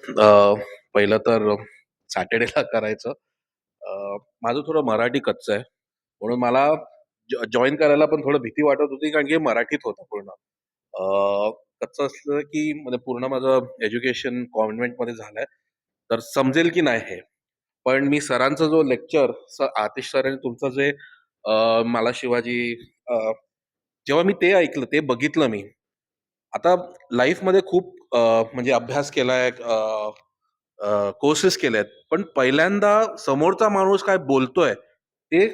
पहिलं तर सॅटर्डेला करायचं. माझं थोडं मराठी कच्चं आहे. म्हणून मला जॉइन करायला पण थोडं भीती वाटत होती, कारण की मराठीत होतं पूर्ण. कच्चं असलं की म्हणजे पूर्ण माझं एज्युकेशन कॉन्व्हेंटमध्ये झालंय, तर समजेल की नाही हे. पण मी सरांचा जो लेक्चर, आतिश सरांनी तुमचं जे मला शिवाजी, अ, जेव्हा मी ते ऐकलं, ते बघितलं मी. आता लाईफमध्ये खूप म्हणजे अभ्यास केलाय, कोर्सेस केलेत, पण पहिल्यांदा समोरचा माणूस काय बोलतोय ते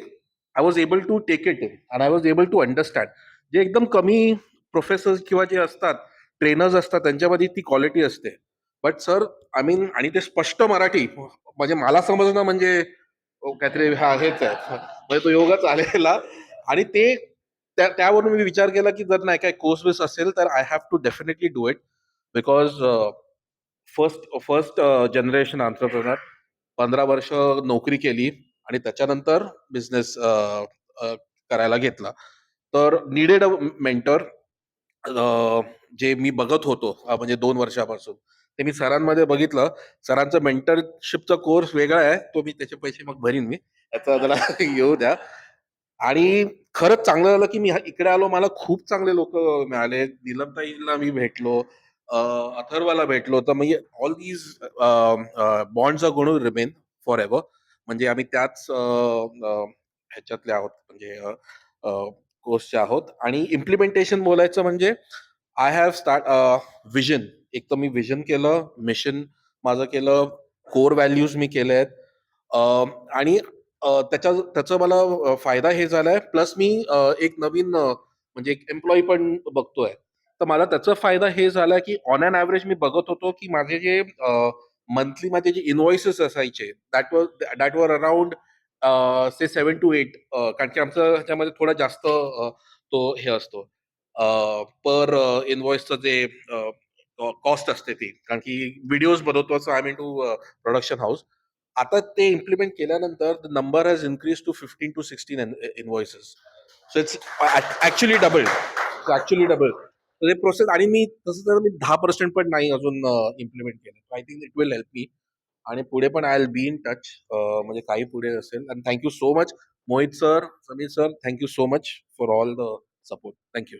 I was able to take it in and I was able to understand. जे एकदम कमी प्रोफेसर्स किंवा जे असतात, ट्रेनर्स असतात, त्यांच्यामध्ये ती क्वालिटी असते. बट सर, आय मीन, आणि ते स्पष्ट मराठी, म्हणजे मला समजणं म्हणजे काहीतरी हा हेच आहे, म्हणजे तो योगच आलेला. आणि ते त्यावरून मी विचार केला की जर नाही काय कोर्स बेस असेल तर I have to definitely do it. Because first first generation entrepreneur, 15 वर्ष नोकरी केली आणि त्याच्यानंतर बिझनेस करायला घेतला. तर नीडेड अ मेंटर, जे मी बघत होतो, म्हणजे 2 वर्षापासून, ते मी सरांमध्ये बघितलं. सरांचा मेंटरशिपचा कोर्स वेगळा आहे, तो मी त्याचे पैसे मग भरीन मी, याचा जरा येऊ द्या. आणि खरंच चांगलं झालं की मी इकडे आलो, मला खूप चांगले लोक मिळाले. नीलमताईला मी भेटलो, अथर्वला भेटलो, तर म्हणजे all these bonds are going to remain forever. म्हणजे आम्ही त्याच ह्याच्यातले आहोत, म्हणजे कोर्सचे आहोत. आणि इम्प्लिमेंटेशन बोलायचं म्हणजे आय हॅव स्टार्ट विजन. एक तर मी विजन केलं, मिशन माझं केलं, कोर व्हॅल्यूज मी केले आहेत. आणि त्याचा मला फायदा हे झालाय, प्लस मी एक नवीन म्हणजे एक एम्प्लॉई पण बघतोय. तर मला त्याचा फायदा हे झाला की ऑन अन ऍव्हरेज मी बघत होतो की माझे जे मंथली माझे जे इनव्हॉइसेस असायचे, that were around say 7 to 8, कारण की आमचं ह्याच्यामध्ये थोडा जास्त तो हे असतो, पर इनव्हॉइसचं जे कॉस्ट असते ती, कारण की व्हिडिओज बनवतो, so I mean to production house. आता ते इम्प्लिमेंट केल्यानंतर the number has increase to 15 to 16 invoices. So it's actually double. Actually double. ते प्रोसेस. आणि मी तसं तर मी 10% पण नाही अजून इम्प्लिमेंट केलं. I think it will help me. आणि पुढे पण I will be in touch, म्हणजे काही पुढे असेल. आणि thank you so much, Mohit sir, Sameer sir, thank you so much for all the support. Thank you.